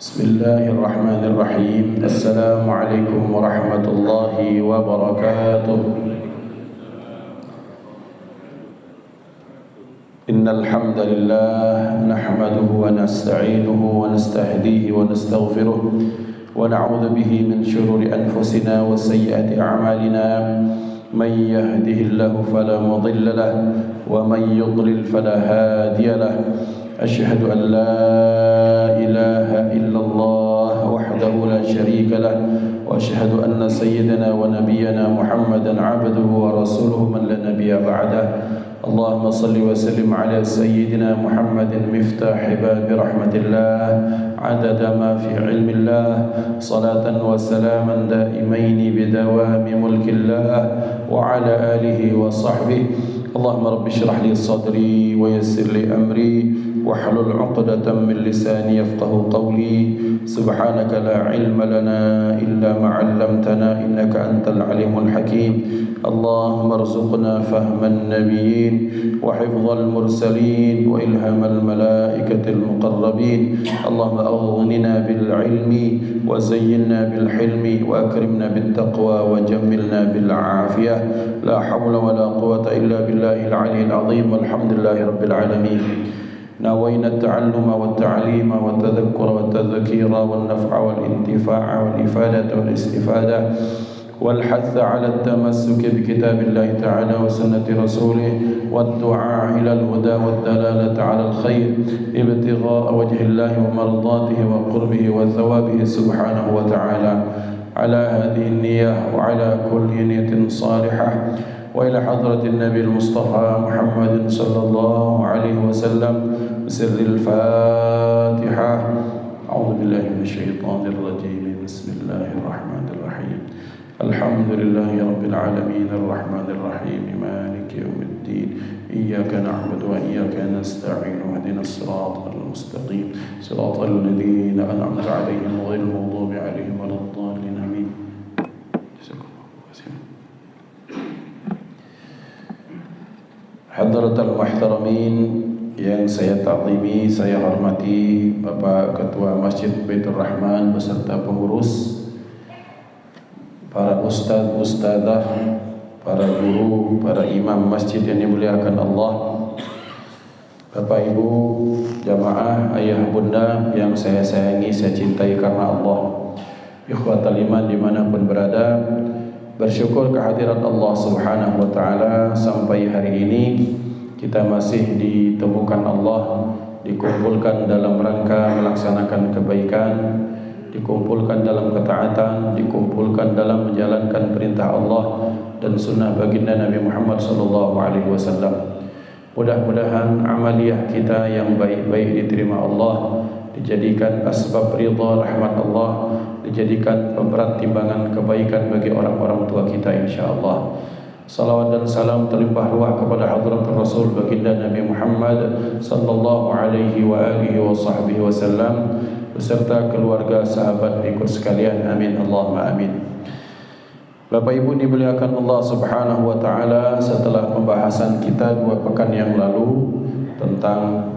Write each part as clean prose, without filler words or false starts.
Bismillahirrahmanirrahim. Assalamualaikum warahmatullahi wabarakatuh. Innal hamdalillah nahmaduhu wa nasta'inuhu wa nastahdihi wa nastaghfiruh wa na'udzu bihi min shururi anfusina wa sayyiati a'malina. Man yahdihillahu fala mudilla lahu wa man yudlil fala hadiya lahu. أشهد أن لا إله إلا الله وحده لا شريك له وأشهد أن سيدنا ونبينا محمدا عبده ورسوله من لا نبي بعده اللهم صل وسلم على سيدنا محمد مفتاح باب رحمة الله عدد ما في علم الله صلاة وسلاما دائمين بدوام ملك الله وعلى آله وصحبه اللهم رب اشرح لي صدري ويسر لي أمري واحلل عقدة من لساني يفقه قولي سبحانك لا علم لنا إلا ما علمتنا إنك أنت العليم الحكيم اللهم ارزقنا فهم النبيين وحفظ المرسلين وإلهام الملائكة المقربين اللهم أغننا بالعلم وزينا بالحلم وأكرمنا بالتقوى وجملنا بالعافية لا حول ولا قوة إلا بالله العلي العظيم والحمد لله رب العالمين نوينا التعلم والتعليم والتذكر والتذكير والنفع والانتفاع والإفادة والاستفادة والحث على التمسك بكتاب الله تعالى وسنة رسوله والدعاء إلى الهدى والدلالة على الخير ابتغاء وجه الله ومرضاته وقربه وثوابه سبحانه وتعالى على هذه النية وعلى كل نية صالحة وإلى حضرة النبي المصطفى محمد صلى الله عليه وسلم بسر الفاتحة أعوذ بالله من الشيطان الرجيم بسم الله الرحمن الرحيم الحمد لله رب العالمين الرحمن الرحيم مالك يوم الدين إياك نعبد وإياك نستعين واهدنا الصراط المستقيم صراط الذين أنعمت عليهم غير المغضوب عليهم ولا الضالين آمين. Hadratul Muhtaramin yang saya ta'zimi, saya hormati Bapak Ketua Masjid Baitur Rahman beserta pengurus, para ustaz, ustazah, para guru, para imam masjid yang dimuliakan Allah, Bapak Ibu, jamaah, ayah bunda yang saya sayangi, saya cintai karena Allah, ikhwatal iman dimanapun berada, bersyukur kehadirat Allah Subhanahu wa taala sampai hari ini kita masih ditemukan Allah, dikumpulkan dalam rangka melaksanakan kebaikan, dikumpulkan dalam ketaatan, dikumpulkan dalam menjalankan perintah Allah dan sunnah baginda Nabi Muhammad sallallahu alaihi wasallam. Mudah-mudahan amaliyah kita yang baik-baik diterima Allah, dijadikan asbab ridha rahmat Allah, dijadikan pemberat timbangan kebaikan bagi orang-orang tua kita insyaallah. Salawat dan salam terlimpah ruah kepada hadratul Rasul baginda Nabi Muhammad sallallahu alaihi wa alihi wa sahbihi wasallam beserta keluarga, sahabat, ikut sekalian. Amin Allahumma amin. Bapak Ibu dimuliakan Allah Subhanahu wa taala, setelah pembahasan kita 2 pekan yang lalu tentang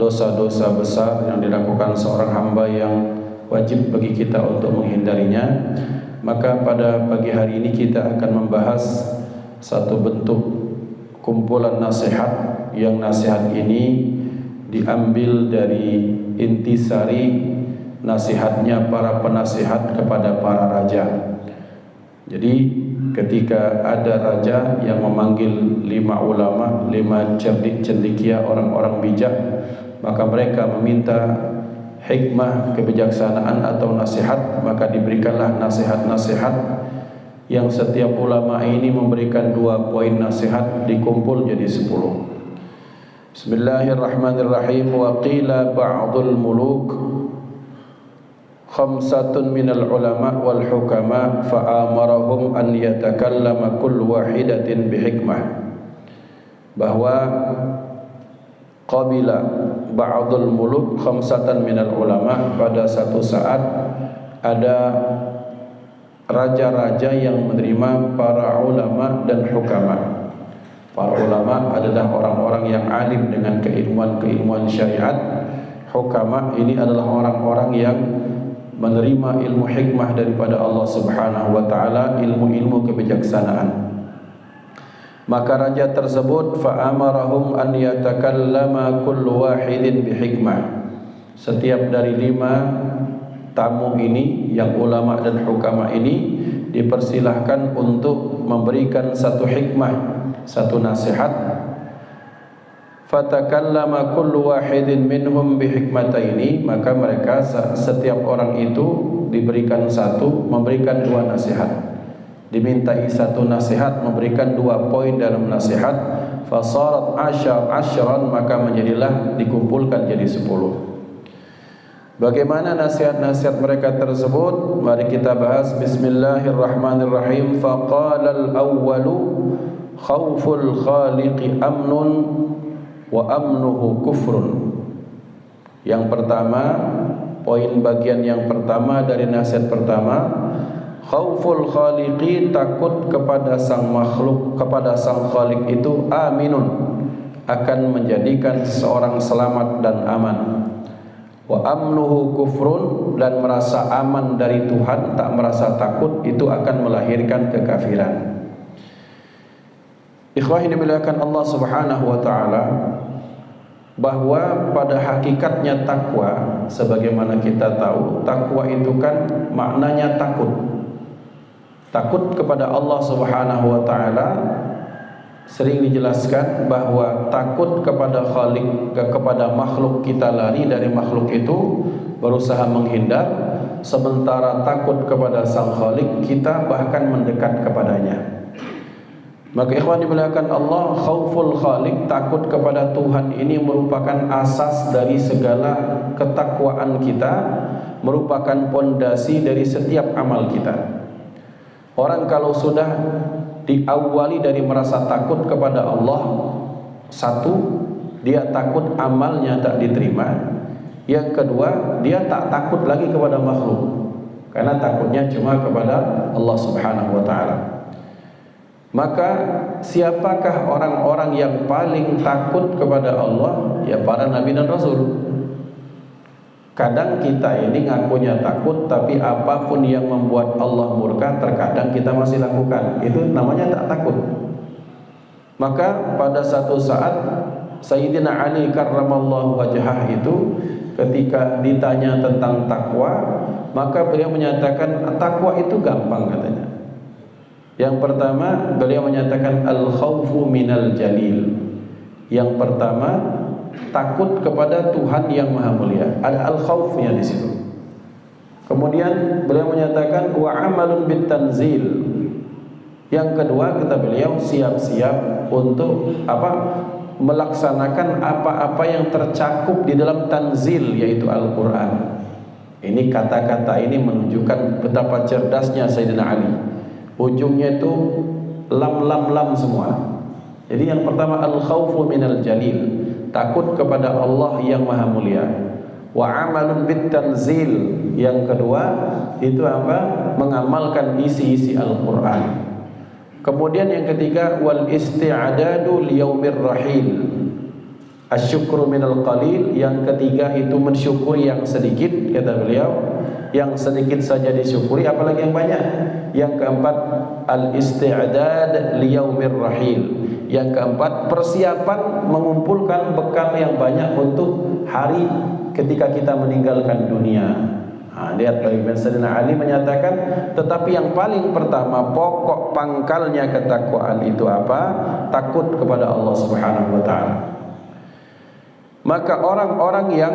dosa-dosa besar yang dilakukan seorang hamba yang wajib bagi kita untuk menghindarinya, maka pada pagi hari ini kita akan membahas satu bentuk kumpulan nasihat yang nasihat ini diambil dari intisari nasihatnya para penasihat kepada para raja. Jadi ketika ada raja yang memanggil 5 ulama, 5 cerdik cendekia, orang-orang bijak, maka mereka meminta hikmah, kebijaksanaan atau nasihat, maka diberikanlah nasihat-nasihat yang setiap ulama ini memberikan 2 poin nasihat, dikumpul jadi 10. Bismillahirrahmanirrahim. Wa qila ba'dul muluk khamsatun minal ulama wal hukama fa'amarahum an yatakallama kullu wahidatin bihikmah. Bahwa qabila ba'dul muluk khamsatan minal ulama, pada satu saat ada raja-raja yang menerima para ulama dan hukama. Para ulama adalah orang-orang yang alim dengan keilmuan-keilmuan syariat. hukama ini adalah orang-orang yang menerima ilmu hikmah daripada Allah Subhanahu wa taala, ilmu-ilmu kebijaksanaan. Maka raja tersebut fa'amarahum an yatakallama kullu wahidin bihikmah. Setiap dari 5 tamu ini yang ulama dan hukama ini dipersilahkan untuk memberikan satu hikmah, satu nasihat. Fatakallama kullu wahidin minhum bihikmataini, maka mereka setiap orang itu diberikan memberikan 2 nasihat. Dimintai 1 nasihat, memberikan 2 poin dalam nasihat. Fasarat ashran, maka menjadilah dikumpulkan jadi 10. Bagaimana nasihat-nasihat mereka tersebut? Mari kita bahas. Bismillahirrahmanirrahim. Faqala al-awwalu khawful khaliqi amnun wa amnuhu kufrun. Yang pertama, poin bagian yang pertama dari nasihat pertama, khauful khaliqi, takut kepada sang makhluk, kepada sang khaliq itu aminun, akan menjadikan seseorang selamat dan aman. Wa amnuhu kufrun, dan merasa aman dari Tuhan, tak merasa takut, itu akan melahirkan kekafiran. Ikhwah yang dimuliakan Allah Subhanahu wa taala, bahwa pada hakikatnya takwa, sebagaimana kita tahu, takwa itu kan maknanya takut. Takut kepada Allah Subhanahu wa taala sering dijelaskan bahwa takut kepada Khaliq, kepada makhluk kita lari dari makhluk itu, berusaha menghindar, sementara takut kepada sang Khaliq kita bahkan mendekat kepadanya. Maka ikhwan dimuliakan Allah, khauful khaliq, takut kepada Tuhan ini merupakan asas dari segala ketakwaan kita, merupakan pondasi dari setiap amal kita. Orang kalau sudah diawali dari merasa takut kepada Allah, 1, dia takut amalnya tak diterima. Yang kedua, dia tak takut lagi kepada makhluk, karena takutnya cuma kepada Allah Subhanahu wa taala. Maka siapakah orang-orang yang paling takut kepada Allah? Ya para nabi dan rasul. Kadang kita ini ngakunya takut, tapi apapun yang membuat Allah murka terkadang kita masih lakukan. Itu namanya tak takut. Maka pada satu saat Sayyidina Ali karramallahu wajhah itu ketika ditanya tentang takwa, maka beliau menyatakan takwa itu gampang katanya. Yang pertama beliau menyatakan al-khawfu minal jalil. Yang pertama takut kepada Tuhan yang Maha Mulia. Ada al-khawfnya di situ. Kemudian beliau menyatakan wa amalun bit tanzil. Yang kedua kata beliau siap-siap untuk melaksanakan apa-apa yang tercakup di dalam tanzil, yaitu Al-Qur'an. Ini kata-kata ini menunjukkan betapa cerdasnya Sayyidina Ali. Ujungnya itu lam semua. Jadi yang pertama al-khawfu minal jalil, takut kepada Allah yang Maha Mulia. Wa amalun bit tanzil, yang kedua itu mengamalkan isi-isi Al-Qur'an. Kemudian yang ketiga wal isti'adadu liyaumir rahil, asyukru minal qalil. Yang ketiga itu mensyukuri yang sedikit, kata beliau. Yang sedikit saja disyukuri, apalagi yang banyak. Yang keempat al-isti'dad liyaumir rahil. Yang keempat persiapan mengumpulkan bekal yang banyak untuk hari ketika kita meninggalkan dunia. Lihat bagaimana Sayyidina Ali menyatakan, tetapi yang paling pertama, pokok pangkalnya ketakwaan itu apa? Takut kepada Allah Subhanahu wa taala. Maka orang-orang yang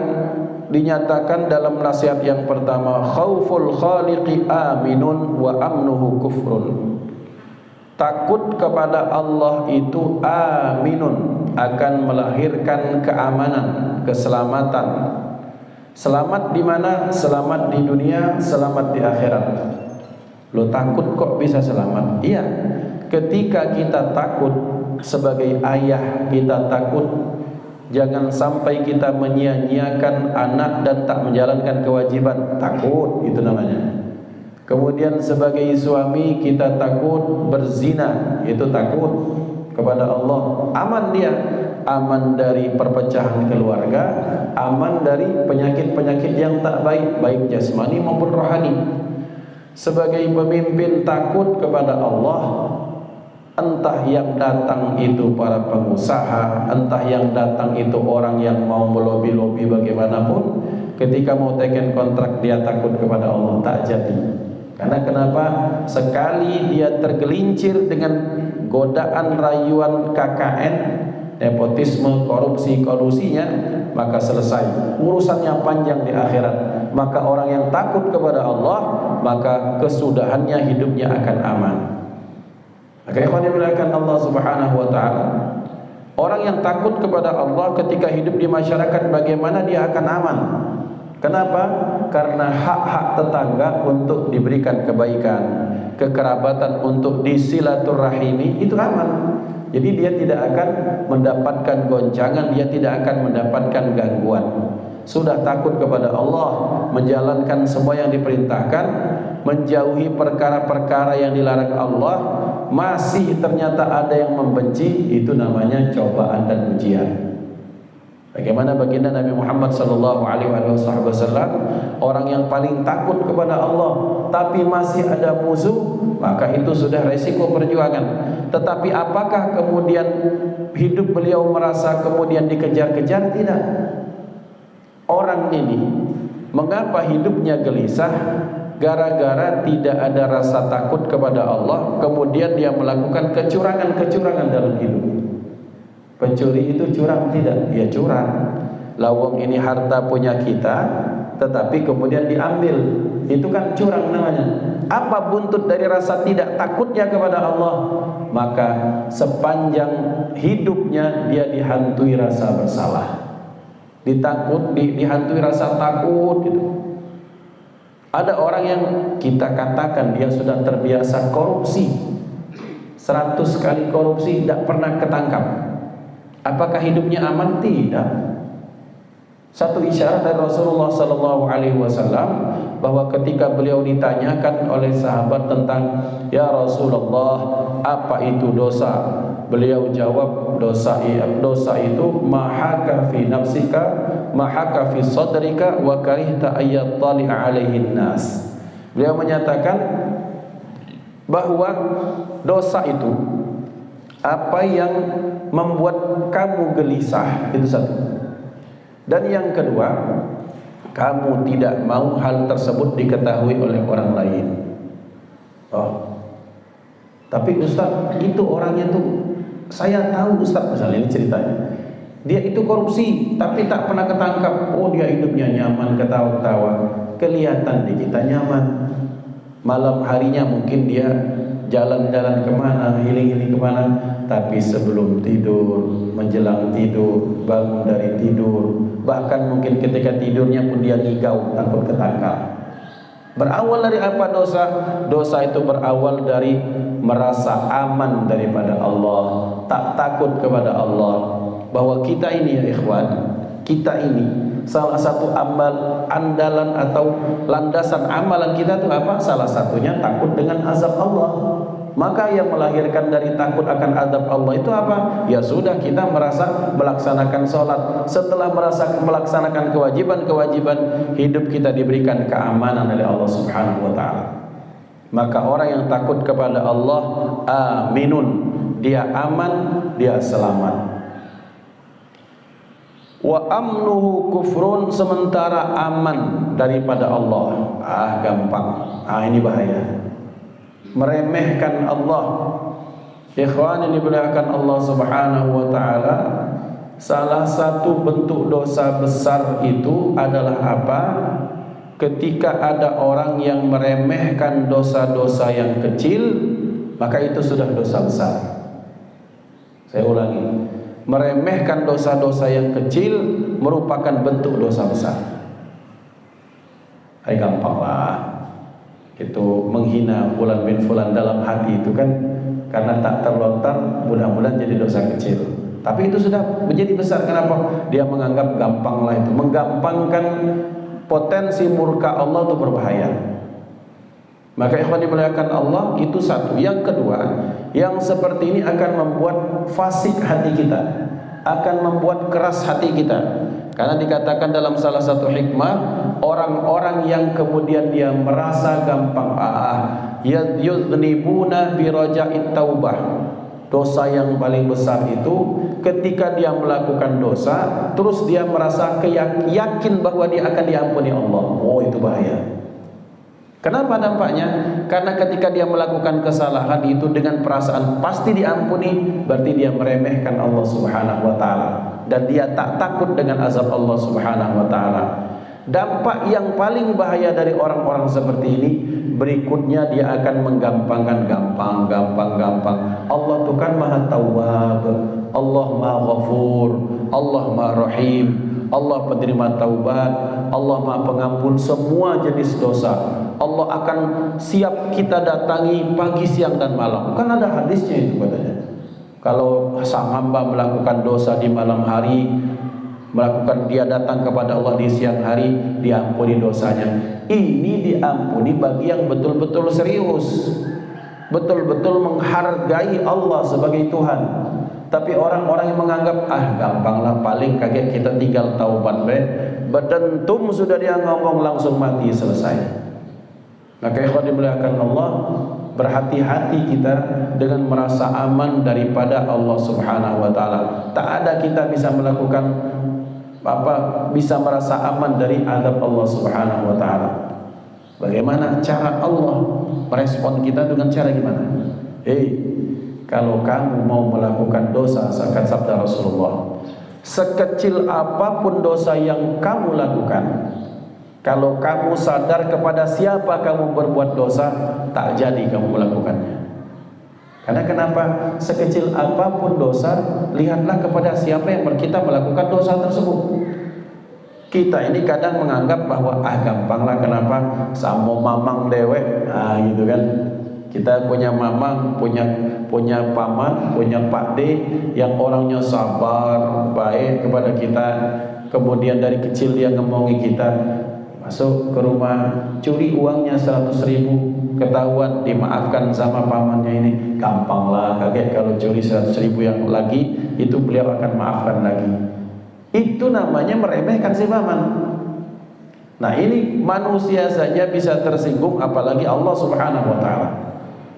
dinyatakan dalam nasihat yang pertama khauful khaliqi aminun wa amnuhu kufrun, takut kepada Allah itu aminun, akan melahirkan keamanan, keselamatan. Selamat di mana? Selamat di dunia, selamat di akhirat. Lo takut kok bisa selamat? Iya, ketika kita takut sebagai ayah, kita takut jangan sampai kita menyia-nyiakan anak dan tak menjalankan kewajiban. Takut, itu namanya. Kemudian sebagai suami kita takut berzina, itu takut kepada Allah. Aman dia, aman dari perpecahan keluarga, aman dari penyakit-penyakit yang tak baik, baik jasmani maupun rohani. Sebagai pemimpin takut kepada Allah, entah yang datang itu para pengusaha, entah yang datang itu orang yang mau melobi-lobi bagaimanapun, ketika mau teken kontrak dia takut kepada Allah, tak jadi. Karena kenapa? Sekali dia tergelincir dengan godaan rayuan KKN, nepotisme, korupsi, kolusinya, maka selesai. Urusannya panjang di akhirat. Maka orang yang takut kepada Allah, maka kesudahannya hidupnya akan aman. Maka ikhwan yang dimuliakan Allah Subhanahu wa taala, orang yang takut kepada Allah ketika hidup di masyarakat, bagaimana dia akan aman? Kenapa? Karena hak-hak tetangga untuk diberikan kebaikan, kekerabatan untuk disilaturahimi itu aman. Jadi dia tidak akan mendapatkan goncangan, dia tidak akan mendapatkan gangguan. Sudah takut kepada Allah, menjalankan semua yang diperintahkan, menjauhi perkara-perkara yang dilarang Allah, masih ternyata ada yang membenci, itu namanya cobaan dan ujian. Bagaimana baginda Nabi Muhammad sallallahu alaihi wasallam, orang yang paling takut kepada Allah tapi masih ada musuh, maka itu sudah resiko perjuangan. Tetapi apakah kemudian hidup beliau merasa kemudian dikejar-kejar? Tidak. Orang ini mengapa hidupnya gelisah? Gara-gara tidak ada rasa takut kepada Allah, kemudian dia melakukan kecurangan-kecurangan dalam hidup. Pencuri itu curang tidak? Ya curang. Lawang ini harta punya kita, tetapi kemudian diambil, itu kan curang namanya. Apa buntut dari rasa tidak takutnya kepada Allah? Maka sepanjang hidupnya dia dihantui rasa bersalah, dihantui rasa takut gitu. Ada orang yang kita katakan dia sudah terbiasa korupsi, 100 kali korupsi tidak pernah ketangkap. Apakah hidupnya aman? Tidak. Satu isyarat dari Rasulullah sallallahu alaihi wasallam bahwa ketika beliau ditanyakan oleh sahabat tentang, ya Rasulullah, apa itu dosa? Beliau jawab, dosa itu mahaka fi nafsika, mahaka fi sadrika, wa karihta ayyat tali'a alaihin nas. Beliau menyatakan bahwa dosa itu apa yang membuat kamu gelisah, itu satu. Dan yang kedua, kamu tidak mau hal tersebut diketahui oleh orang lain. Oh, tapi Ustaz, itu orangnya tuh saya tahu Ustaz, misalnya ini ceritanya, dia itu korupsi tapi tak pernah ketangkap. Oh, dia hidupnya nyaman, ketawa-ketawa, kelihatan di kita nyaman. Malam harinya mungkin dia jalan-jalan kemana, healing-healing kemana, tapi sebelum tidur, menjelang tidur, bangun dari tidur, bahkan mungkin ketika tidurnya pun dia ngigau, takut ketangkap. Berawal dari apa dosa? Dosa itu berawal dari merasa aman daripada Allah, tak takut kepada Allah. Bahwa kita ini ya ikhwan, kita ini salah satu amal andalan atau landasan amalan kita itu apa? Salah satunya takut dengan azab Allah. Maka yang melahirkan dari takut akan azab Allah itu apa? Ya sudah, kita merasa melaksanakan sholat. Setelah melaksanakan kewajiban-kewajiban, hidup kita diberikan keamanan oleh Allah Subhanahu wa ta'ala. Maka orang yang takut kepada Allah, aminun, dia aman, dia selamat. Wa amnuhu kufrun, sementara aman daripada Allah, gampang. Ini bahaya. Meremehkan Allah. Ikhwan yang dimuliakan Allah Subhanahu wa ta'ala, salah satu bentuk dosa besar itu adalah apa? Ketika ada orang yang meremehkan dosa-dosa yang kecil, maka itu sudah dosa besar. Saya ulangi, meremehkan dosa-dosa yang kecil merupakan bentuk dosa besar. Gampang lah. Itu menghina fulan bin fulan dalam hati itu kan karena tak terlontar, mudah-mudahan jadi dosa kecil. Tapi itu sudah menjadi besar. Kenapa? Dia menganggap gampang lah itu. Menggampangkan potensi murka Allah itu berbahaya. Maka ikhwan dimuliakan Allah, itu satu. Yang kedua, yang seperti ini akan membuat fasik hati kita. akan membuat keras hati kita. Karena dikatakan dalam salah satu hikmah, orang-orang yang kemudian dia merasa gampang yudhnibuna biraja'it taubah. Dosa yang paling besar itu ketika dia melakukan dosa, terus dia merasa yakin bahwa dia akan diampuni Allah. Oh, itu bahaya. Kenapa dampaknya? Karena ketika dia melakukan kesalahan itu dengan perasaan pasti diampuni, berarti dia meremehkan Allah Subhanahu wa taala dan dia tak takut dengan azab Allah Subhanahu wa taala. Dampak yang paling bahaya dari orang-orang seperti ini, berikutnya dia akan menggampangkan gampang. Allah itu kan Maha Tawwab, Allah Maha Ghafur, Allah Maha Rahim, Allah penerima taubat, Allah Maha Pengampun semua jenis dosa. Allah akan siap kita datangi pagi, siang dan malam. Kan ada hadisnya itu katanya. Kalau sang hamba melakukan dosa di malam hari, dia datang kepada Allah di siang hari, diampuni dosanya. Ini diampuni bagi yang betul-betul serius, betul-betul menghargai Allah sebagai Tuhan. Tapi orang-orang yang menganggap gampanglah, paling kaget kita tinggal taubat bedentum sudah dia ngomong langsung mati selesai. Maka ikhwan dimuliakan Allah, berhati-hati kita dengan merasa aman daripada Allah Subhanahu wa taala. Tak ada kita bisa melakukan bisa merasa aman dari azab Allah Subhanahu wa taala. Bagaimana cara Allah merespon kita dengan cara gimana? Kalau kamu mau melakukan dosa, seakan sabda Rasulullah, sekecil apapun dosa yang kamu lakukan, kalau kamu sadar kepada siapa kamu berbuat dosa, tak jadi kamu melakukannya. Karena kenapa? Sekecil apapun dosa, lihatlah kepada siapa yang kita melakukan dosa tersebut. Kita ini kadang menganggap bahwa gampanglah, kenapa sama mamang dewek, gitu kan. Kita punya mamang, punya paman, punya Pak D yang orangnya sabar, baik kepada kita. Kemudian dari kecil dia ngomongi kita, masuk ke rumah curi uangnya 100.000, ketahuan dimaafkan sama pamannya ini, gampanglah, kaget kalau curi 100.000 yang lagi itu beliau akan maafkan lagi. Itu namanya meremehkan si paman. Nah, ini manusia saja bisa tersinggung, apalagi Allah Subhanahu wa taala.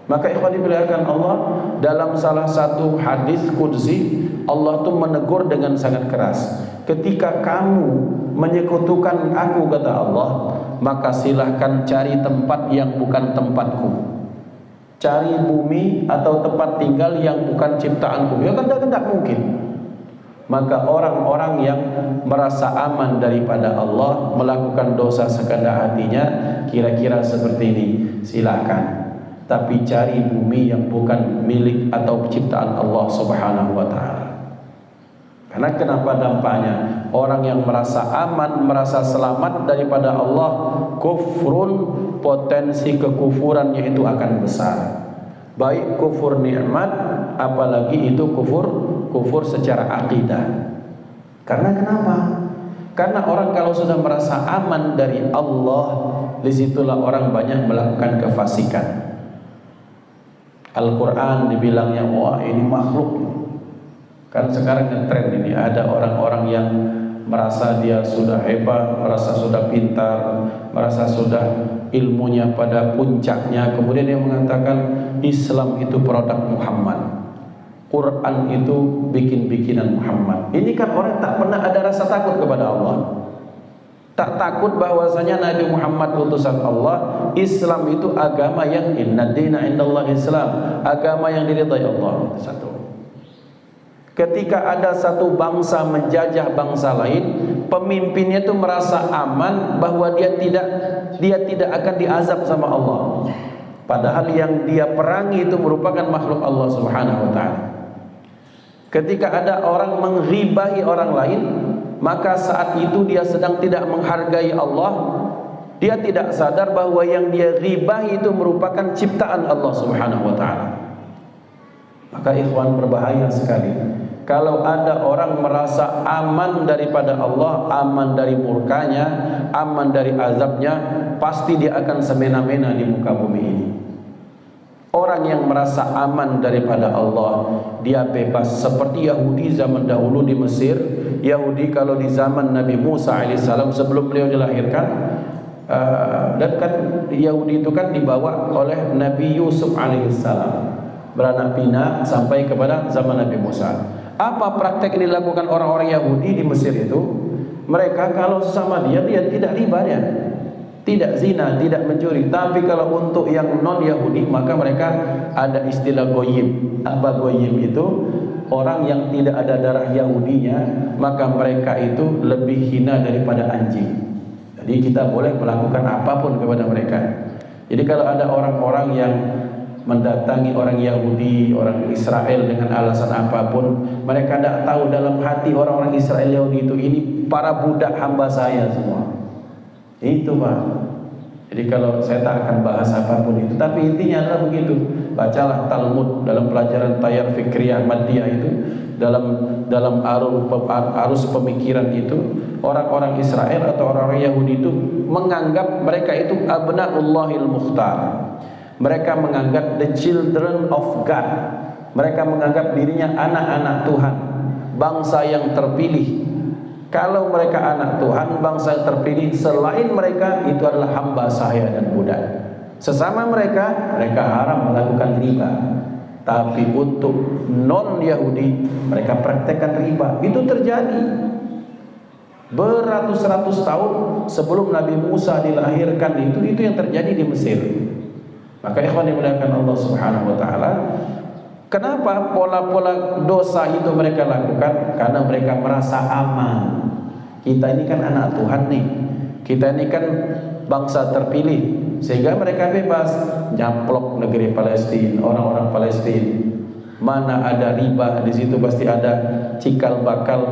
Maka ikhwan dimuliakan Allah, dalam salah satu hadis qudsi Allah tuh menegur dengan sangat keras. Ketika kamu menyekutukan aku, kata Allah, maka silahkan cari tempat yang bukan tempatku. Cari bumi atau tempat tinggal yang bukan ciptaanku. Ya kan tidak mungkin. Maka orang-orang yang merasa aman daripada Allah, melakukan dosa sekadar hatinya, kira-kira seperti ini, silakan. Tapi cari bumi yang bukan milik atau ciptaan Allah Subhanahu wa taala. Karena kenapa dampaknya? Orang yang merasa aman, merasa selamat daripada Allah, kufrun, potensi kekufurannya itu akan besar. Baik kufur nikmat, apalagi itu kufur secara akidah. Karena kenapa? Karena orang kalau sudah merasa aman dari Allah, disitulah orang banyak melakukan kefasikan. Al-Quran dibilangnya, wah ini makhluk. Kan sekarang ngetren ini, ada orang-orang yang merasa dia sudah hebat, merasa sudah pintar, merasa sudah ilmunya pada puncaknya. Kemudian dia mengatakan Islam itu produk Muhammad, Quran itu bikin-bikinan Muhammad. Ini kan orang tak pernah ada rasa takut kepada Allah, tak takut bahwasanya Nabi Muhammad utusan Allah. Islam itu agama yang inna dina indallahi Islam, agama yang diridhai Allah. Satu. Ketika ada satu bangsa menjajah bangsa lain, pemimpinnya itu merasa aman bahwa dia tidak akan diazab sama Allah. Padahal yang dia perangi itu merupakan makhluk Allah Subhanahu wa taala. Ketika ada orang mengribahi orang lain, maka saat itu dia sedang tidak menghargai Allah. Dia tidak sadar bahwa yang dia ribahi itu merupakan ciptaan Allah Subhanahu wa taala. Maka ikhwan, berbahaya sekali kalau ada orang merasa aman daripada Allah, aman dari murkanya, aman dari azabnya, pasti dia akan semena-mena di muka bumi ini. Orang yang merasa aman daripada Allah, dia bebas. Seperti Yahudi zaman dahulu di Mesir. Yahudi kalau di zaman Nabi Musa alaihissalam sebelum beliau dilahirkan, dan kan Yahudi itu kan dibawa oleh Nabi Yusuf alaihissalam, beranak pinak sampai kepada zaman Nabi Musa. Apa praktek yang dilakukan orang-orang Yahudi di Mesir itu? Mereka kalau sesama dia tidak riba ya. Tidak zina, tidak mencuri. Tapi kalau untuk yang non-Yahudi, maka mereka ada istilah goyim. Apa goyim itu? Orang yang tidak ada darah Yahudinya, maka mereka itu lebih hina daripada anjing. Jadi kita boleh melakukan apapun kepada mereka. Jadi kalau ada orang-orang yang mendatangi orang Yahudi, orang Israel dengan alasan apapun, mereka tidak tahu dalam hati orang-orang Israel Yahudi itu, ini para budak hamba saya semua. Itu Pak. Jadi kalau saya tak akan bahas apapun itu, tapi intinya adalah begitu. Bacalah Talmud dalam pelajaran Tayar Fikriyah Madiyah itu, dalam arus pemikiran itu, orang-orang Israel atau orang-orang Yahudi itu menganggap mereka itu abnaullahil mukhtar. Mereka menganggap the children of God. Mereka menganggap dirinya anak-anak Tuhan, bangsa yang terpilih. Kalau mereka anak Tuhan, bangsa yang terpilih, selain mereka itu adalah hamba saya dan budak. Sesama mereka haram melakukan riba. Tapi untuk non-Yahudi, mereka praktekkan riba. Itu terjadi beratus-ratus tahun sebelum Nabi Musa dilahirkan. Itu yang terjadi di Mesir. Maka ikhwan dimuliakan Allah Subhanahu wa taala, kenapa pola-pola dosa itu mereka lakukan? Karena mereka merasa aman. Kita ini kan anak Tuhan nih. Kita ini kan bangsa terpilih, sehingga mereka bebas nyaplok negeri Palestina, orang-orang Palestina. Mana ada riba, di situ pasti ada cikal bakal,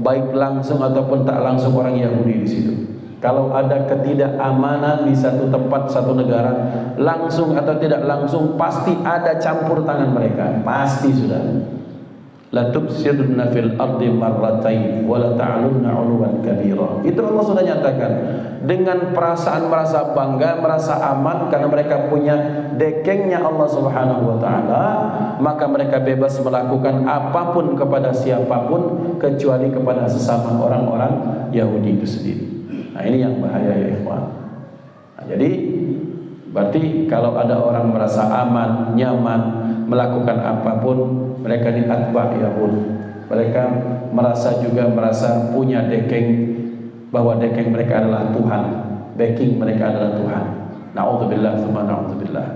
baik langsung ataupun tak langsung orang Yahudi di situ. Kalau ada ketidakamanan di satu tempat, satu negara, langsung atau tidak langsung pasti ada campur tangan mereka, pasti sudah. La tufsiduna fil ardi marratain wa la ta'lunna 'uluwan kabira. Itu Allah sudah nyatakan. Dengan perasaan merasa bangga, merasa aman karena mereka punya dekengnya Allah Subhanahu wa taala, maka mereka bebas melakukan apapun kepada siapapun kecuali kepada sesama orang-orang Yahudi itu sendiri. Nah, ini yang bahaya ya ikhwan. Nah, jadi berarti kalau ada orang merasa aman, nyaman melakukan apapun, mereka di atba Yahud. Mereka merasa punya dekeng, bahwa dekeng mereka adalah Tuhan, backing mereka adalah Tuhan. Na'udzubillah tsumma na'udzubillah.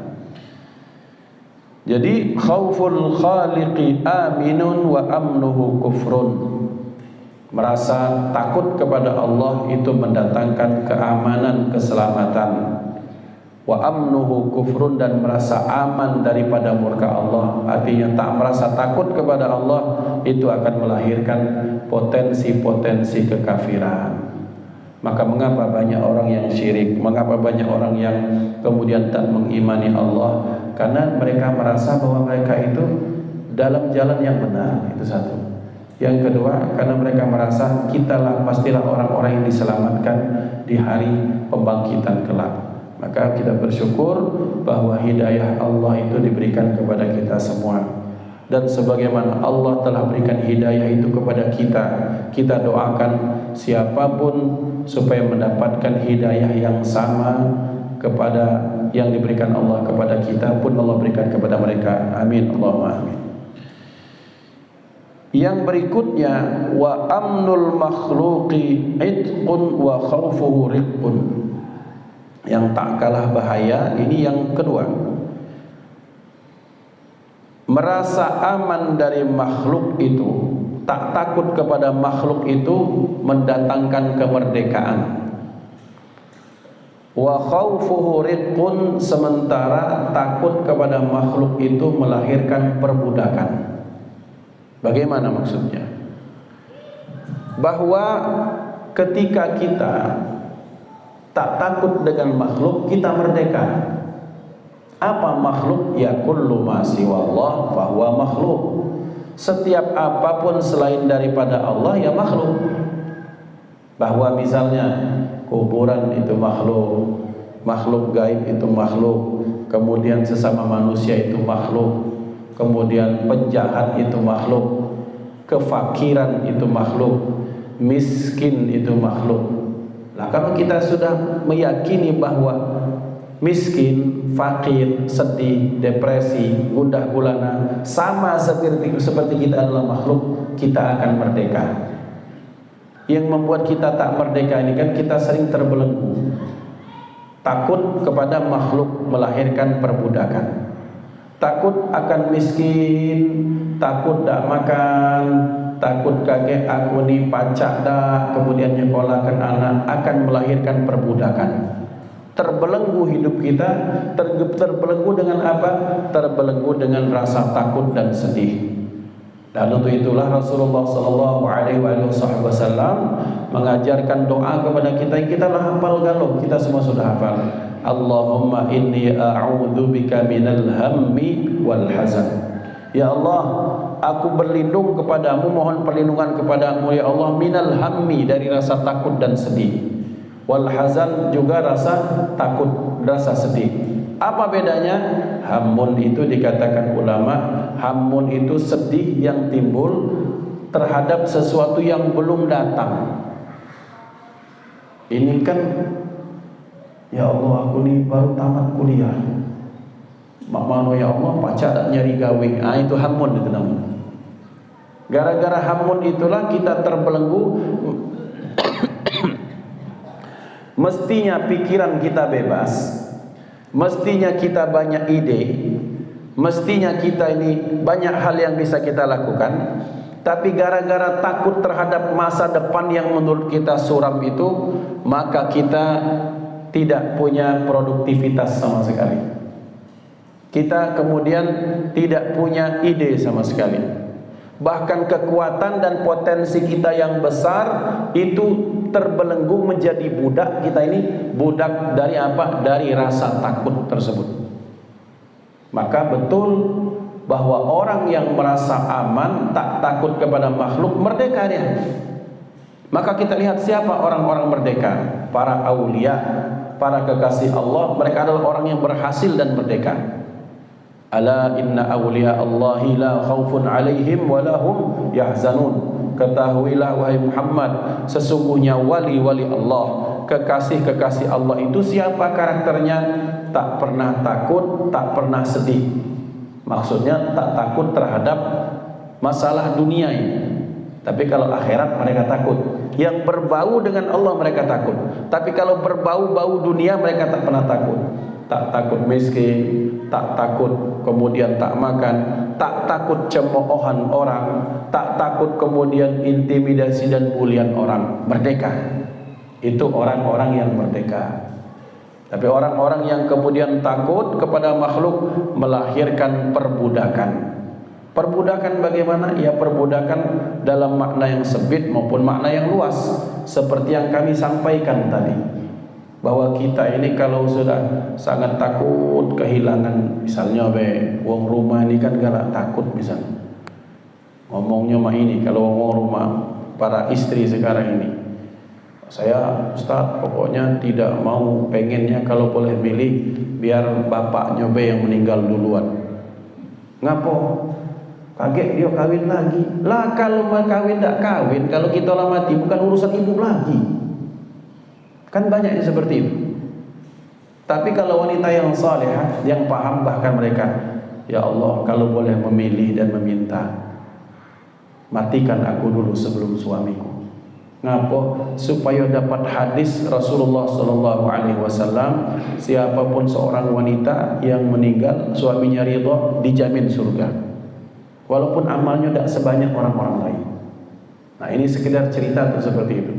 Jadi khauful khaliqi aminun wa amnuhu kufrun. Merasa takut kepada Allah itu mendatangkan keamanan, keselamatan. Wa amnuhu kufrun, dan merasa aman daripada murka Allah, artinya tak merasa takut kepada Allah, itu akan melahirkan potensi-potensi kekafiran. Maka mengapa banyak orang yang syirik, mengapa banyak orang yang kemudian tak mengimani Allah? Karena mereka merasa bahwa mereka itu dalam jalan yang benar, itu satu. Yang kedua, karena mereka merasa pastilah orang-orang yang diselamatkan di hari pembangkitan kelak. Maka kita bersyukur bahwa hidayah Allah itu diberikan kepada kita semua. Dan sebagaimana Allah telah berikan hidayah itu kepada kita, kita doakan siapapun supaya mendapatkan hidayah yang sama kepada yang diberikan Allah kepada kita pun Allah berikan kepada mereka. Amin Allahumma amin. Yang berikutnya, wa amnul makhluqi itqun wa khaufuhu riqqun. Yang tak kalah bahaya, ini yang kedua. Merasa aman dari makhluk itu, tak takut kepada makhluk itu mendatangkan kemerdekaan. Wa khaufuhu riqqun, sementara takut kepada makhluk itu melahirkan perbudakan. Bagaimana maksudnya? Bahwa ketika kita tak takut dengan makhluk, kita merdeka. Apa makhluk? Ya kullu ma siwallah fahuwa makhluk. Setiap apapun selain daripada Allah ya makhluk. Bahwa misalnya kuburan itu makhluk, makhluk gaib itu makhluk, kemudian sesama manusia itu makhluk, kemudian penjahat itu makhluk, kefakiran itu makhluk, miskin itu makhluk. Nah, kalau kita sudah meyakini bahwa miskin, fakir, sedih, depresi, gundah gulana sama seperti kita adalah makhluk, kita akan merdeka. Yang membuat kita tak merdeka ini kan kita sering terbelenggu, takut kepada makhluk melahirkan perbudakan, takut akan miskin, takut tak makan, takut kakek aku ni pacak dah, kemudian nyekolahkan anak, akan melahirkan perbudakan. Terbelenggu hidup kita, terbelenggu dengan apa? Terbelenggu dengan rasa takut dan sedih. Dan untuk itulah Rasulullah sallallahu alaihi wasallam mengajarkan doa kepada kita. Kita lah hafal galau, kita semua sudah hafal. Allahumma inni a'udzubika minal hammi wal hazan. Ya Allah, aku berlindung kepadamu, mohon perlindungan kepadamu ya Allah, minal hammi, dari rasa takut dan sedih, wal hazan, juga rasa takut, rasa sedih. Apa bedanya? Hammun itu dikatakan ulama, hammun itu sedih yang timbul terhadap sesuatu yang belum datang. Ini kan, ya Allah, aku ni baru tamat kuliah, makmano ya Allah pacar tak nyari gawe. Itu hammun itu namanya. Gara-gara hammun itulah kita terbelenggu. Mestinya pikiran kita bebas, mestinya kita banyak ide, mestinya kita ini banyak hal yang bisa kita lakukan. Tapi gara-gara takut terhadap masa depan yang menurut kita suram itu, maka kita tidak punya produktivitas sama sekali. Kita kemudian tidak punya ide sama sekali. Bahkan kekuatan dan potensi kita yang besar itu terbelenggu menjadi budak. Kita ini budak dari apa? Dari rasa takut tersebut. Maka betul bahwa orang yang merasa aman, tak takut kepada makhluk, merdeka dia. Maka kita lihat siapa orang-orang merdeka? Para aulia, para kekasih Allah. Mereka adalah orang yang berhasil dan merdeka. Ala inna awliya Allahi la khawfun alaihim wa lahum yahzanun. Ketahuilah wahai Muhammad, sesungguhnya wali-wali Allah, kekasih-kekasih Allah itu siapa karakternya? Tak pernah takut, tak pernah sedih. Maksudnya tak takut terhadap masalah dunia ini. Tapi kalau akhirat mereka takut. Yang berbau dengan Allah mereka takut. Tapi kalau berbau-bau dunia mereka tak pernah takut. Tak takut miskin, tak takut kemudian tak makan, tak takut cemoohan orang, tak takut kemudian intimidasi dan bulian orang. Merdeka. Itu orang-orang yang merdeka. Tapi orang-orang yang kemudian takut kepada makhluk melahirkan perbudakan. Perbudakan bagaimana? Ya, perbudakan dalam makna yang sempit maupun makna yang luas. Seperti yang kami sampaikan tadi, bahwa kita ini kalau sudah sangat takut kehilangan, misalnya wong rumah ini kan galak takut misalnya. Ngomongnya mah ini, kalau wong rumah para istri sekarang ini, saya Ustaz pokoknya tidak mau, pengennya kalau boleh milih biar bapaknya yang meninggal duluan. Ngapo? Kaget dia kawin lagi. Lah kalau mau kawin tak kawin, kalau kita lah mati bukan urusan ibu lagi. Kan banyak yang seperti itu. Tapi kalau wanita yang salihah, yang paham, bahkan mereka, ya Allah kalau boleh memilih dan meminta, matikan aku dulu sebelum suamiku. Ngapa? Supaya dapat hadis Rasulullah SAW, siapapun seorang wanita yang meninggal suaminya ridha dijamin surga, walaupun amalnya tidak sebanyak orang-orang lain. Nah, ini sekedar cerita tuh seperti itu.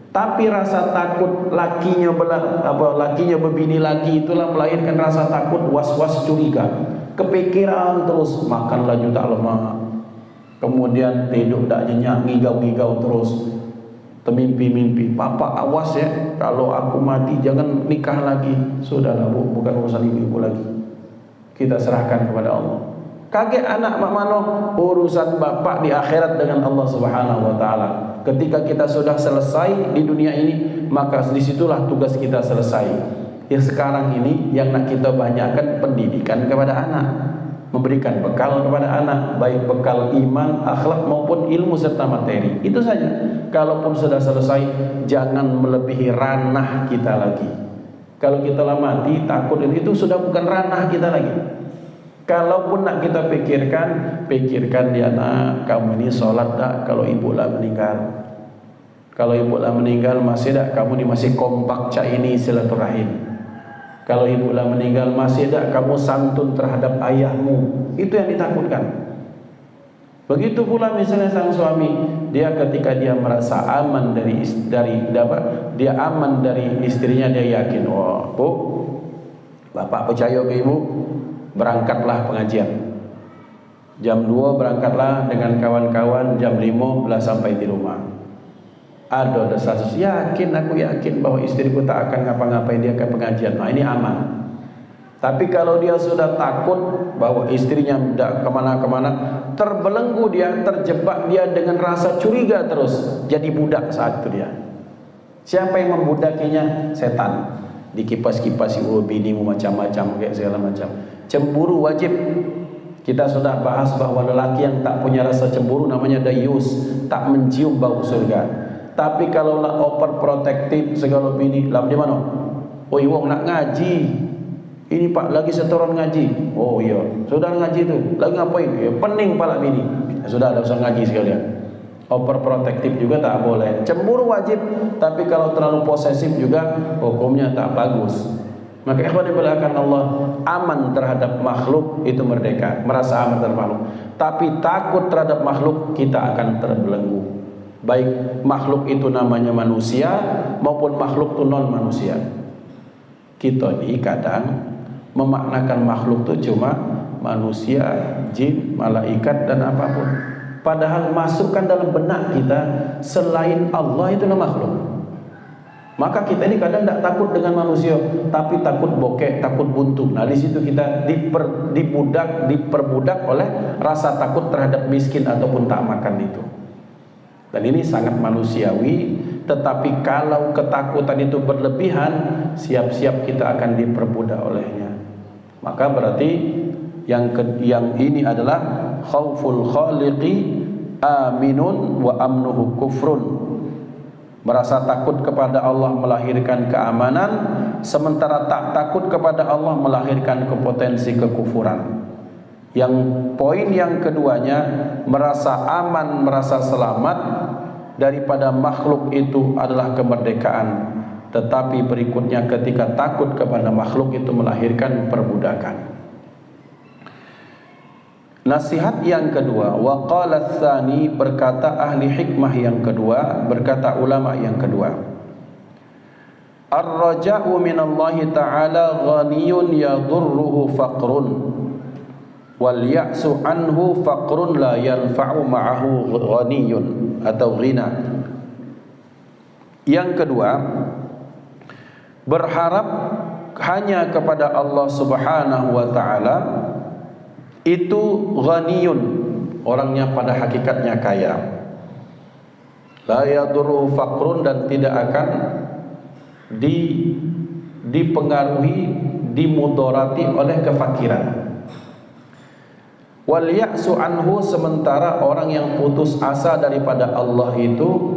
Tapi rasa takut lakinya berbini lagi itulah melahirkan rasa takut, was-was, curiga, kepikiran terus, makan laju tak lemak, kemudian tidur tak nyenyak, ngigau-ngigau terus, termimpi-mimpi. Papa awas ya, kalau aku mati jangan nikah lagi. Sudahlah bu, bukan urusan ibu lagi, kita serahkan kepada Allah. Kaget anak mak mano, urusan bapak di akhirat dengan Allah Subhanahu wa taala. Ketika kita sudah selesai di dunia ini, maka disitulah tugas kita selesai. Ya sekarang ini yang nak kita banyakkan pendidikan kepada anak, memberikan bekal kepada anak, baik bekal iman, akhlak maupun ilmu serta materi. Itu saja. Kalaupun sudah selesai, jangan melebihi ranah kita lagi. Kalau kita lah mati, takut itu sudah bukan ranah kita lagi. Kalaupun nak kita pikirkan dia nak, kamu ini sholat tak kalau ibu lah meninggal. Kalau ibu lah meninggal masih tak kamu ini masih kompak cak ini silaturahim. Kalau ibu lah meninggal masih tak kamu santun terhadap ayahmu. Itu yang ditakutkan. Begitu pula misalnya sang suami, dia ketika dia merasa aman dari dia aman dari istrinya, dia yakin, oh bu, bapak percaya ke ibu, berangkatlah pengajian. Jam 2 berangkatlah dengan kawan-kawan, jam 5 belah sampai di rumah. Ada desas, aku yakin bahwa istriku tak akan ngapa-ngapain, dia ke pengajian. Nah ini aman. Tapi kalau dia sudah takut bahwa istrinya tidak kemana-kemana, terbelenggu dia, terjebak dia dengan rasa curiga terus, jadi budak saat itu dia. Siapa yang membudakinya? Setan. Dikipas-kipasi, oh binimu macam-macam, kayak segala macam. Cemburu wajib. Kita sudah bahas bahwa lelaki yang tak punya rasa cemburu namanya dayus, tak mencium bau surga. Tapi kalau lah overprotective segala bini, lam di mana? Oh wong nak ngaji. Ini pak lagi setoran ngaji. Oh iya, sudah ngaji tu. Lagi ngapain? Ya, pening pala bini. Ya, sudah ada usah ngaji sekalian. Overprotective juga tak boleh. Cemburu wajib, tapi kalau terlalu posesif juga hukumnya tak bagus. Maka ikhwan dimuliakan Allah, aman terhadap makhluk itu merdeka, merasa aman terhadap makhluk. Tapi takut terhadap makhluk, kita akan terbelenggu. Baik makhluk itu namanya manusia maupun makhluk itu non manusia. Kita ini kadang memaknakan makhluk itu cuma manusia, jin, malaikat dan apapun. Padahal masukkan dalam benak kita selain Allah itulah makhluk. Maka kita ini kadang tidak takut dengan manusia, tapi takut bokeh, takut buntu. Nah di situ kita diperbudak oleh rasa takut terhadap miskin ataupun tak makan itu. Dan ini sangat manusiawi. Tetapi kalau ketakutan itu berlebihan, siap-siap kita akan diperbudak olehnya. Maka berarti yang ini adalah khauful khaliqi aminun wa amnuhu kufrun. Merasa takut kepada Allah melahirkan keamanan, sementara tak takut kepada Allah melahirkan kepotensi kekufuran. Yang poin yang keduanya, merasa aman, merasa selamat daripada makhluk itu adalah kemerdekaan. Tetapi berikutnya ketika takut kepada makhluk itu melahirkan perbudakan. Nasihat yang kedua, wa qala tsani, berkata ahli hikmah yang kedua, berkata ulama yang kedua, ar-raja'u minallahi ta'ala ghaniyun yadurruhu faqrun wal ya'su anhu faqrun la yanfa'u ma'ahu ghaniyun atau ghina. Yang kedua, berharap hanya kepada Allah Subhanahu wa taala itu ghaniyun, orangnya pada hakikatnya kaya. La yadurru faqrun, dan tidak akan dipengaruhi, dimudarati oleh kefakiran. Wal ya'su anhu, sementara orang yang putus asa daripada Allah itu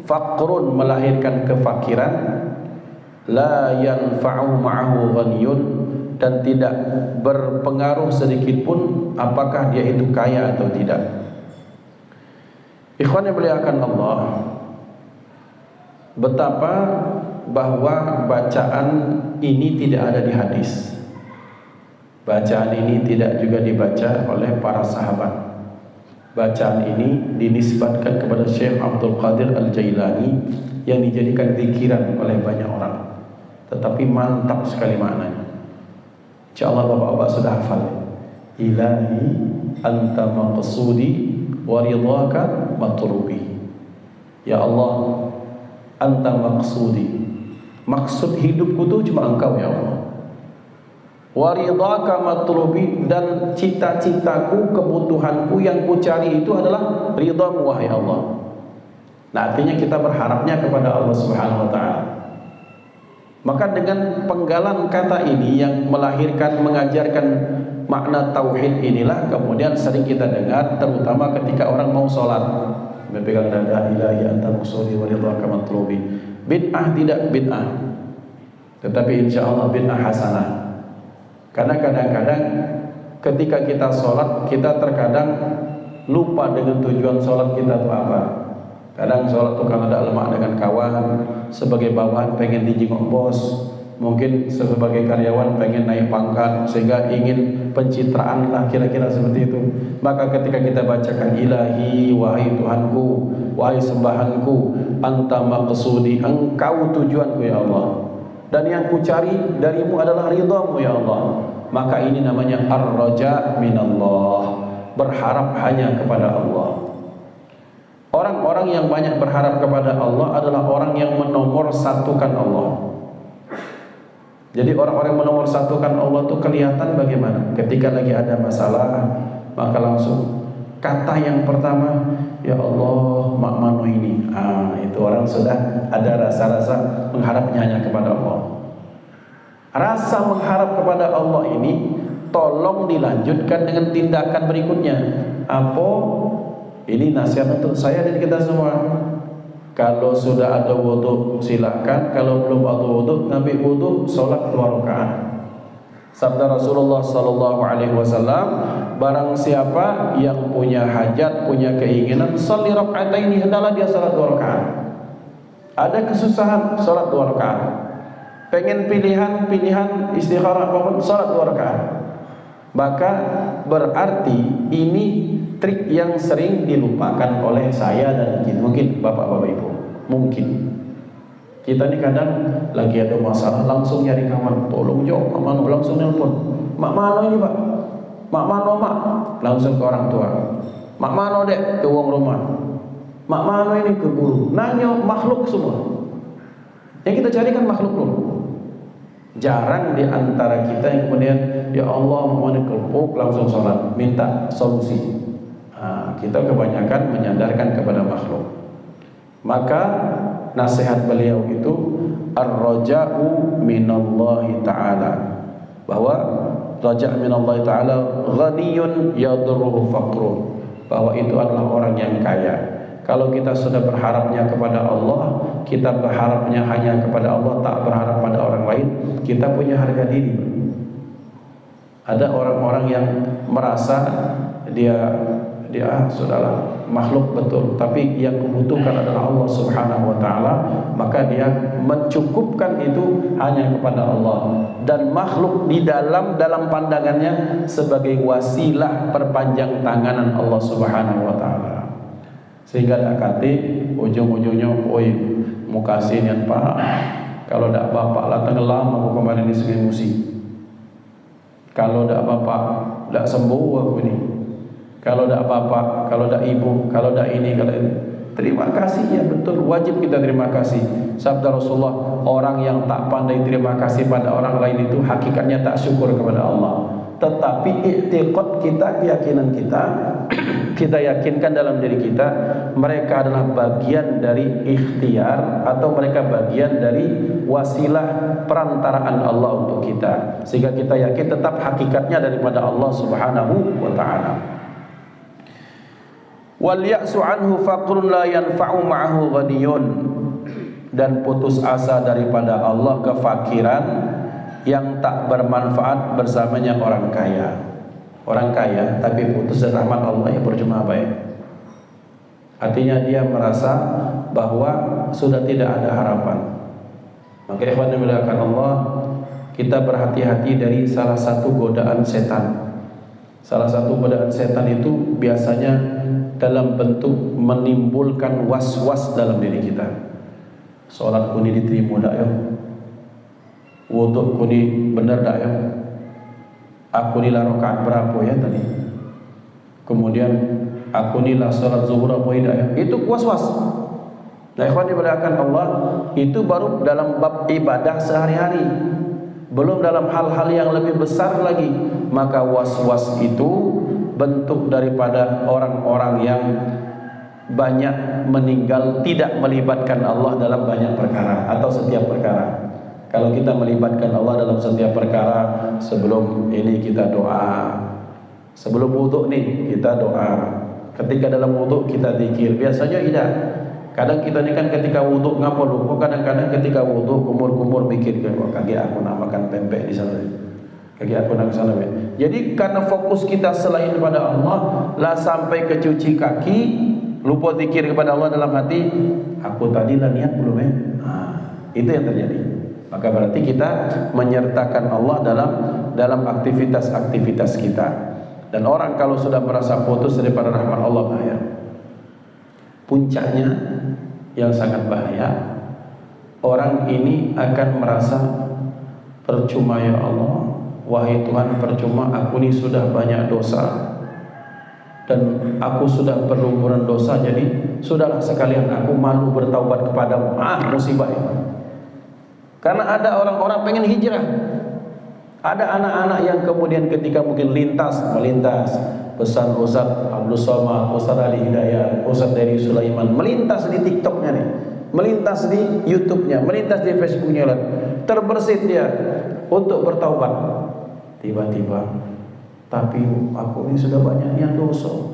faqrun, melahirkan kefakiran. La yanfa'u ma'ahu ghaniyun, dan tidak berpengaruh sedikit pun apakah dia itu kaya atau tidak. Ikhwan yang dimuliakan Allah, betapa bahwa bacaan ini tidak ada di hadis. Bacaan ini tidak juga dibaca oleh para sahabat. Bacaan ini dinisbatkan kepada Syekh Abdul Qadir Al-Jailani yang dijadikan zikiran oleh banyak orang. Tetapi mantap sekali maknanya. InsyaAllah bapak-bapak sudah hafal. Ilahi anta maqsudi wa ridhaka matlubi. Ya Allah, anta maqsudi, maksud hidupku itu cuma engkau ya Allah. Wa ridhaka matlubi, dan cita-citaku, kebutuhanku yang ku cari itu adalah ridhamu wahai Allah. Nah artinya kita berharapnya kepada Allah Subhanahu wa taala. Maka dengan penggalan kata ini yang melahirkan, mengajarkan makna tauhid inilah kemudian sering kita dengar, terutama ketika orang mau sholat, berpegang dada, ilahi anta maksudi wa ridhaka matlubi. Bid'ah tidak bid'ah, tetapi insya Allah bid'ah hasanah. Karena kadang-kadang ketika kita sholat, kita terkadang lupa dengan tujuan sholat kita itu apa. Kadang sholat itu karena ada lemak dengan kawan, sebagai bawahan pengen dijenguk bos, mungkin sebagai karyawan pengen naik pangkat, sehingga ingin pencitraan lah, kira-kira seperti itu. Maka ketika kita bacakan ilahi, wahai Tuhanku, wahai sembahanku, anta maqsudi, engkau tujuanku ya Allah, dan yang ku cari darimu adalah ridhamu ya Allah, maka ini namanya ar-raja minallah, berharap hanya kepada Allah. Orang-orang yang banyak berharap kepada Allah adalah orang yang menomorsatukan Allah. Jadi orang-orang yang menomorsatukan Allah itu kelihatan bagaimana? Ketika lagi ada masalah, maka langsung kata yang pertama, ya Allah, mak mano ini. Itu orang sudah ada rasa-rasa mengharapnya hanya kepada Allah. Rasa mengharap kepada Allah ini tolong dilanjutkan dengan tindakan berikutnya. Apa? Ini nasihat untuk saya dan kita semua. Kalau sudah ada wudu silakan, kalau belum ada wudu ngambil wudu, sholat 2 rakaat. Sabda Rasulullah sallallahu alaihi wasallam, barang siapa yang punya hajat, punya keinginan, sholli raka'ataini, hendaklah dia salat 2 rakaat. Ada kesusahan, salat 2 rakaat. Pengen pilihan istikharah apapun, salat 2 rakaat. Maka berarti ini trik yang sering dilupakan oleh saya dan mungkin bapak-bapak ibu. Mungkin kita ini kadang lagi ada masalah langsung nyari kawan, tolong jawab, mak mano, langsung nelpon, mak mano ini pak, mak mano mak, langsung ke orang tua, mak mano dek ke uang rumah, mak mano ini ke guru, nanya makhluk semua. Yang kita cari kan makhluk dulu. Jarang di antara kita yang kemudian ya Allah mau dikelpuk langsung sholat, minta solusi. Kita kebanyakan menyandarkan kepada makhluk. Maka nasihat beliau itu ar-raja'u minallahi ta'ala, bahwa raja' minallahi ta'ala ghaniyun yadurruhu faqruh, bahwa itu adalah orang yang kaya. Kalau kita sudah berharapnya kepada Allah, kita berharapnya hanya kepada Allah, tak berharap pada orang lain, kita punya harga diri. Ada orang-orang yang merasa dia sudahlah makhluk betul, tapi yang membutuhkan adalah Allah Subhanahu wa taala, maka dia mencukupkan itu hanya kepada Allah, dan makhluk di dalam pandangannya sebagai wasilah perpanjang tanganan Allah Subhanahu wa taala. Sehingga dak kate ujung-ujungnya oi mau kasih nian pak, kalau dak bapak lah tenggelam aku kemarin di Sungai Musi, kalau dak bapak dak sembuh aku ini, kalau dak bapak, kalau dak ibu, kalau dak ini, kalau ini. Terima kasih ya, betul, wajib kita terima kasih. Sabda Rasulullah, orang yang tak pandai terima kasih pada orang lain itu hakikatnya tak syukur kepada Allah. Tetapi i'tiqad kita, keyakinan kita, kita yakinkan dalam diri kita, mereka adalah bagian dari ikhtiar atau mereka bagian dari wasilah perantaraan Allah untuk kita, sehingga kita yakin tetap hakikatnya daripada Allah Subhanahu wa ta'ala. Wal ya'su anhu faqrun la yanfa'u ma'ahu ghaniyun, dan putus asa daripada Allah, kefakiran yang tak bermanfaat bersamanya orang kaya. Orang kaya tapi putus dari rahmat Allah, ya percuma baik. Artinya dia merasa bahwa sudah tidak ada harapan. Maka ikhwan yang dimuliakan Allah, kita berhati-hati dari salah satu godaan setan. Salah satu godaan setan itu biasanya dalam bentuk menimbulkan was-was dalam diri kita. Sholat kuni diterima dak ya? Wudu kuni benar dak ya? Aku nila rakaat berapa ya tadi? Kemudian aku nila salat zuhur apa tidak ya? Itu was-was. Nah, ikhwan dimuliakan Allah, itu baru dalam bab ibadah sehari-hari, belum dalam hal-hal yang lebih besar lagi. Maka was-was itu bentuk daripada orang-orang yang banyak meninggal tidak melibatkan Allah dalam banyak perkara atau setiap perkara. Kalau kita melibatkan Allah dalam setiap perkara, sebelum ini kita doa, sebelum wudhu nih kita doa, ketika dalam wudhu kita zikir. Biasanya tidak. Kadang kita ini kan ketika wudhu ngapa lupa, kadang-kadang ketika wudhu kumur-kumur mikir, oh, kaki aku nak makan pempek di sana, kaki aku nak sana. Jadi karena fokus kita selain kepada Allah, lah sampai ke cuci kaki, lupa zikir kepada Allah dalam hati. Aku tadi lah niat belum ya? Itu yang terjadi. Maka berarti kita menyertakan Allah dalam aktivitas-aktivitas kita. Dan orang kalau sudah merasa putus daripada rahmat Allah, bahaya. Puncaknya yang sangat bahaya, orang ini akan merasa percuma ya Allah, wahai Tuhan, percuma aku ini sudah banyak dosa dan aku sudah berlumuran dosa, jadi sudahlah sekalian aku malu bertaubat kepadamu. Musibah ya. Karena ada orang-orang pengen hijrah. Ada anak-anak yang kemudian ketika mungkin melintas pesan Ustaz Abdul Somad, Ustaz Ali Hidayat, Ustaz dari Sulaiman, melintas di TikToknya nih, melintas di YouTube-nya, melintas di Facebook-nya, terbersit dia untuk bertaubat. Tiba-tiba, tapi aku ini sudah banyak yang dosa.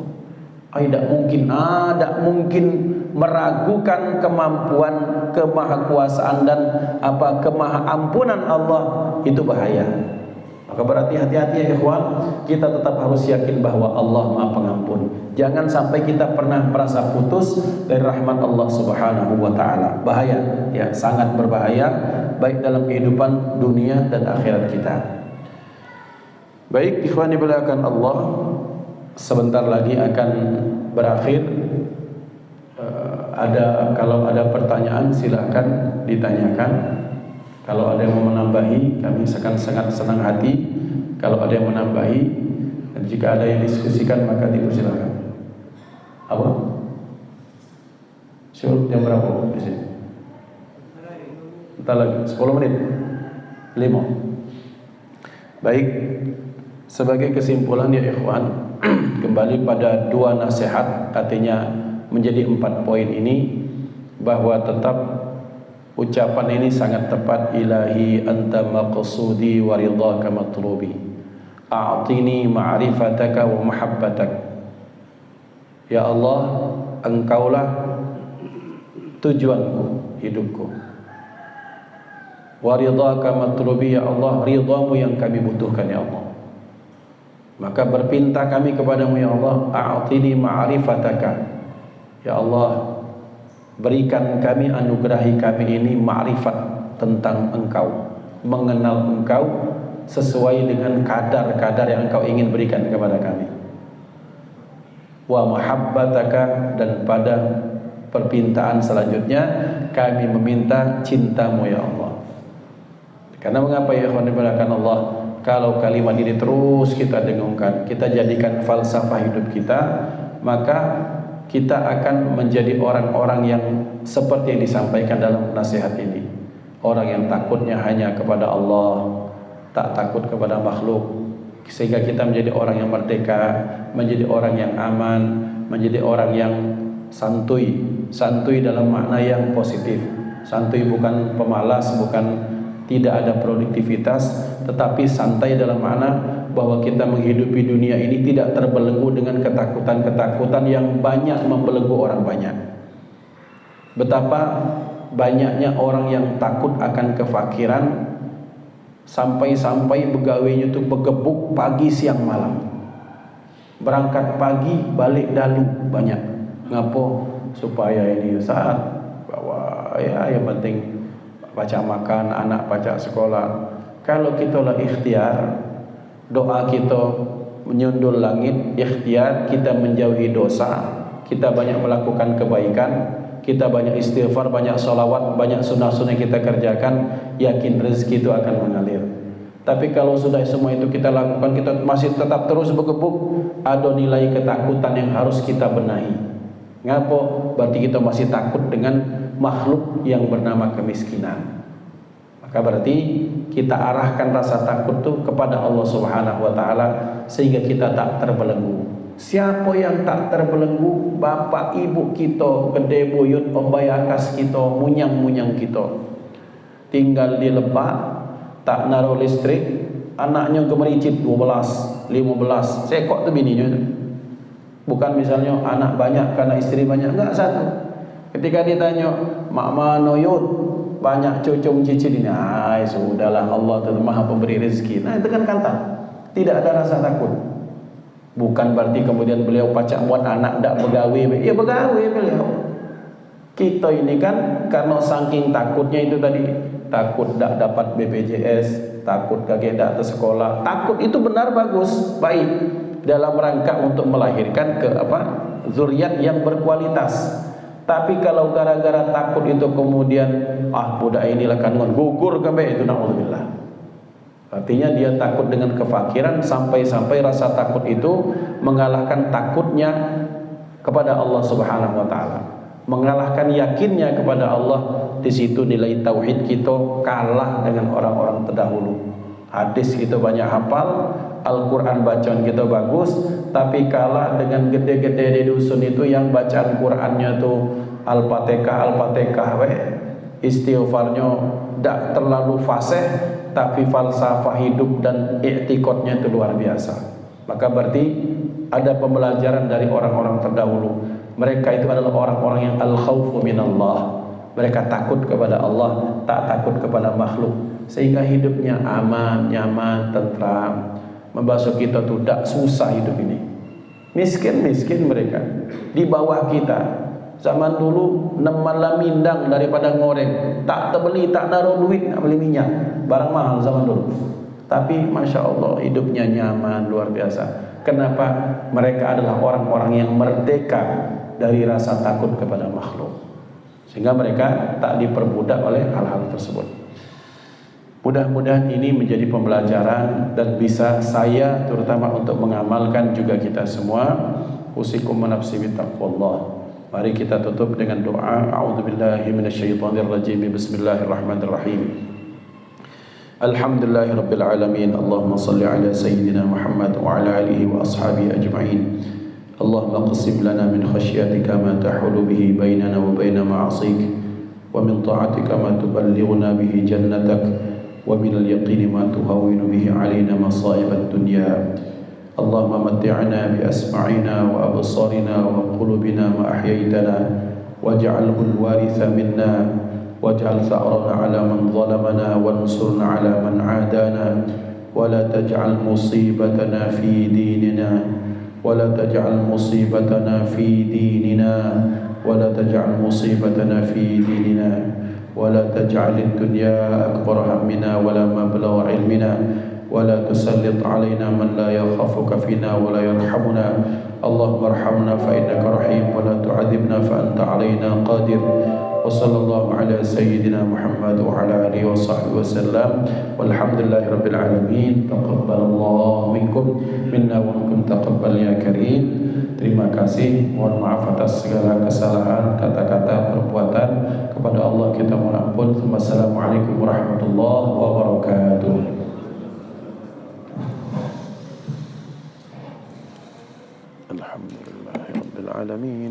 Tidak mungkin meragukan kemampuan, kemahakuasaan dan kemahampunan Allah, itu bahaya. Maka berarti hati-hati ya ikhwan, kita tetap harus yakin bahwa Allah Maha Pengampun. Jangan sampai kita pernah merasa putus dari rahmat Allah Subhanahu wa taala. Bahaya, ya, sangat berbahaya baik dalam kehidupan dunia dan akhirat kita. Baik ikhwan dimuliakan Allah, sebentar lagi akan berakhir. Kalau ada pertanyaan silahkan ditanyakan. Kalau ada yang mau menambahi, kami akan sangat senang hati kalau ada yang menambahi, dan jika ada yang diskusikan maka dipersilakan. Apa? Syurut yang berapa di sini? Entar lagi 10 menit. 5. Baik. Sebagai kesimpulan ya ikhwan, kembali pada 2 nasihat, artinya menjadi 4 poin ini, bahwa tetap ucapan ini sangat tepat. Ilahi anta maqsudi wa ridhaka matlubi, a'tini ma'rifataka wa mahabbatak. Ya Allah, engkaulah tujuanku, hidupku. Wa ridhaka matlubi, ya Allah, ridhamu yang kami butuhkan ya Allah. Maka berpinta kami kepadamu ya Allah, a'tini ma'rifataka, ya Allah, berikan kami, anugerahi kami ini ma'rifat tentang engkau, mengenal engkau sesuai dengan kadar-kadar yang engkau ingin berikan kepada kami. Wa mahabbataka, dan pada perpintaan selanjutnya kami meminta cintamu ya Allah. Karena mengapa ya ikhwan dimuliakan Allah, kalau kalimat ini terus kita dengungkan, kita jadikan falsafah hidup kita, maka kita akan menjadi orang-orang yang seperti yang disampaikan dalam nasihat ini. Orang yang takutnya hanya kepada Allah, tak takut kepada makhluk, sehingga kita menjadi orang yang merdeka, menjadi orang yang aman, menjadi orang yang santuy. Santuy dalam makna yang positif. Santuy bukan pemalas, bukan tidak ada produktivitas, tetapi santai dalam makna bahwa kita menghidupi dunia ini tidak terbelenggu dengan ketakutan-ketakutan yang banyak membelenggu orang banyak. Betapa banyaknya orang yang takut akan kefakiran, sampai-sampai pegawainya itu bergebuk pagi siang malam, berangkat pagi balik dalu banyak. Ngapo? Supaya ini saat bahwa ya yang penting baca makan, anak baca sekolah. Kalau kita lah ikhtiar, doa kita menyundul langit, ikhtiar kita menjauhi dosa, kita banyak melakukan kebaikan, kita banyak istighfar, banyak sholawat, banyak sunnah-sunnah kita kerjakan, yakin rezeki itu akan mengalir. Tapi kalau sudah semua itu kita lakukan, kita masih tetap terus bergebuk, ada nilai ketakutan yang harus kita benahi. Ngapo? Berarti kita masih takut dengan makhluk yang bernama kemiskinan. Maka berarti kita arahkan rasa takut itu kepada Allah Subhanahu wa taala, sehingga kita tak terbelenggu. Siapa yang tak terbelenggu? Bapak ibu kita, gede buyut, ombay akas kita, munyang-munyang kita. tinggal di Lebak, tak naruh listrik, anaknya kemericit 12, 15, sekok tuh bininya. Bukan misalnya anak banyak karena istri banyak, enggak, satu. Ketika ditanya, mak mano yud, banyak cucung cicit ini, sudahlah, Allah itu maha pemberi rezeki. Nah itu kan kata, tidak ada rasa takut. Bukan berarti kemudian beliau pacak buat anak tak begawe, ya begawe beliau. Kita ini kan karena saking takutnya itu tadi, takut tak dapat BPJS, takut kaget tak ke sekolah. Takut itu benar, bagus, baik, dalam rangka untuk melahirkan ke zuriat yang berkualitas. Tapi kalau gara-gara takut itu kemudian budak inilah kandungan gugur sampai itu, naudzubillah. Artinya dia takut dengan kefakiran sampai-sampai rasa takut itu mengalahkan takutnya kepada Allah Subhanahu wa taala. Mengalahkan yakinnya kepada Allah. Di situ nilai tauhid kita kalah dengan orang-orang terdahulu. Hadis kita banyak hafal, Al-Quran bacaan kita bagus, tapi kalah dengan gede-gede di dusun itu yang bacaan Qurannya tuh Al-Fatihah istighfarnya tidak terlalu fasih, tapi falsafah hidup dan i'tiqadnya itu luar biasa. Maka berarti ada pembelajaran dari orang-orang terdahulu. Mereka itu adalah orang-orang yang al-khawfu minallah. Mereka takut kepada Allah, tak takut kepada makhluk, sehingga hidupnya aman, nyaman, tentram. Membasuh kita tuh tak susah hidup ini. Miskin mereka di bawah kita. Zaman dulu 6 malam mindang daripada ngoreng, tak terbeli, tak naruh duit nak beli minyak, barang mahal zaman dulu. Tapi masya Allah hidupnya nyaman luar biasa. Kenapa? Mereka adalah orang-orang yang merdeka dari rasa takut kepada makhluk, sehingga mereka tak diperbudak oleh hal-hal tersebut. Mudah-mudahan ini menjadi pembelajaran dan bisa saya terutama untuk mengamalkan juga kita semua. Usikum nafsi bittaqwallah. Mari kita tutup dengan doa. A'udzubillahi minasyaitonirrajim. Bismillahirrahmanirrahim. Alhamdulillahirabbil alamin. Allahumma shalli ala sayyidina Muhammad wa ala alihi wa ashabihi ajma'in. Allahumma qsim lana min khasyatika ma tahulu bihi bainana wa baina ma'asik, wa min ta'atika ma tuballighuna bihi jannatak, wa min al-yaqini ma tuhawwinu bihi 'alaina masa'ib ad-dunya. Allahumma matti'na bi asma'ina wa absarina wa qulubina ma ahyaytana waj'alhu al-waritha minna waj'al tha'rana 'ala man zalamana wansurna 'ala man 'adana wa la taj'al musibatana fi dinina wa la taj'al musibatana fi dinina wa la taj'al musibatana fi dinina wa la taj'al ad-dunya akbar hammina wa la mablagha 'ilmina ولا تسلط علينا من لا يخافك فينا ولا يرحمنا. اللهم ارحمنا فإنك رحيم ولا تعذبنا فأنت علينا قادر. وصلى الله على سيدنا محمد وعلى آله وصحبه وسلم والحمد لله رب العالمين. تقبل الله منكم منا ومنكم تقبل يا كريم. Terima kasih, mohon maaf atas segala kesalahan, kata-kata, perbuatan. Kepada Allah kita mohon ampun. Wassalamualaikum warahmatullahi wabarakatuh. Alhamdulillahirabbil alamin.